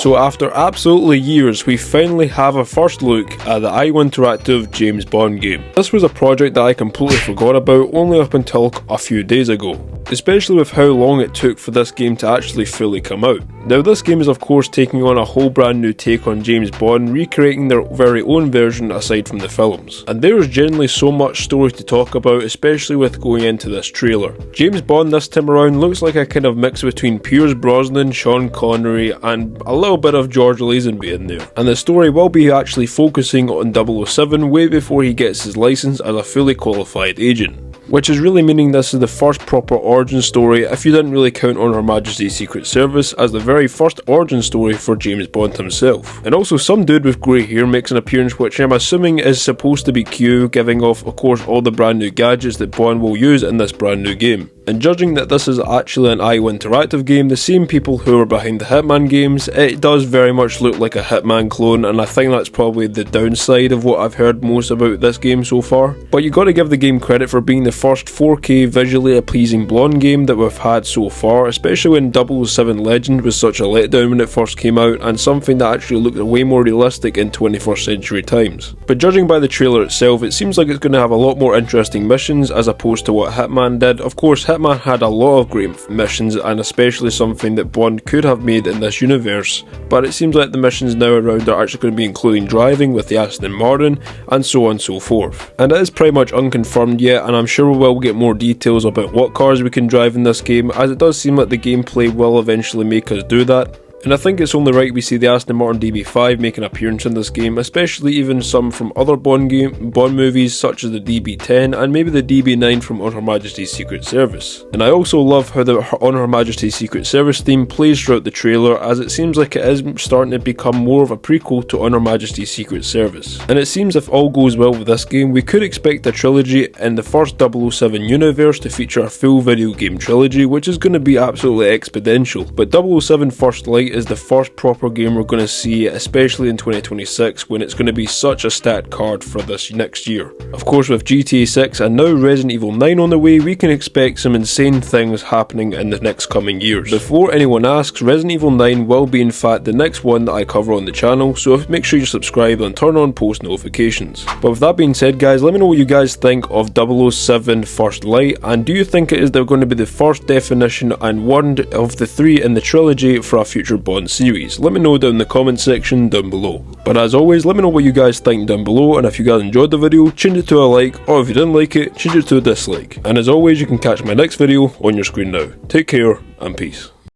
So after absolutely years, we finally have a first look at the IO Interactive James Bond game. This was a project that I completely forgot about only up until a few days ago, especially with how long it took for this game to actually fully come out. Now this game is of course taking on a whole brand new take on James Bond, recreating their very own version aside from the films. And there is generally so much story to talk about, especially with going into this trailer. James Bond this time around looks like a kind of mix between Pierce Brosnan, Sean Connery and a little bit of George Lazenby in there. And the story will be actually focusing on 007 way before he gets his license as a fully qualified agent. Which is really meaning this is the first proper origin story if you didn't really count on Her Majesty's Secret Service as the very first origin story for James Bond himself. And also some dude with grey hair makes an appearance, which I'm assuming is supposed to be Q, giving off of course all the brand new gadgets that Bond will use in this brand new game. And judging that this is actually an IO Interactive game, the same people who are behind the Hitman games, it does very much look like a Hitman clone, and I think that's probably the downside of what I've heard most about this game so far. But you gotta give the game credit for being the first 4K visually pleasing Blonde game that we've had so far, especially when 007 Legend was such a letdown when it first came out, and something that actually looked way more realistic in 21st century times. But judging by the trailer itself, it seems like it's going to have a lot more interesting missions as opposed to what Hitman did. Of course, Hitman had a lot of great missions, and especially something that Bond could have made in this universe, but it seems like the missions now around are actually going to be including driving with the Aston Martin and so on and so forth. And it is pretty much unconfirmed yet, and I'm sure we will get more details about what cars we can drive in this game, as it does seem like the gameplay will eventually make us do that. And I think it's only right we see the Aston Martin DB5 make an appearance in this game, especially even some from other Bond movies such as the DB10 and maybe the DB9 from On Her Majesty's Secret Service. And I also love how the On Her Majesty's Secret Service theme plays throughout the trailer, as it seems like it is starting to become more of a prequel to On Her Majesty's Secret Service. And it seems if all goes well with this game, we could expect a trilogy in the first 007 universe to feature a full video game trilogy, which is going to be absolutely exponential. But 007 First Light is the first proper game we're going to see, especially in 2026 when it's going to be such a stat card for this next year. Of course, with GTA 6 and now Resident Evil 9 on the way, we can expect some insane things happening in the next coming years. Before anyone asks, Resident Evil 9 will be in fact the next one that I cover on the channel, so make sure you subscribe and turn on post notifications. But with that being said guys, let me know what you guys think of 007 First Light, and do you think it is they're going to be the first definition and one of the three in the trilogy for a future Bond series? Let me know down in the comment section down below. But as always, let me know what you guys think down below, and if you guys enjoyed the video, change it to a like, or if you didn't like it, change it to a dislike. And as always, you can catch my next video on your screen now. Take care and peace.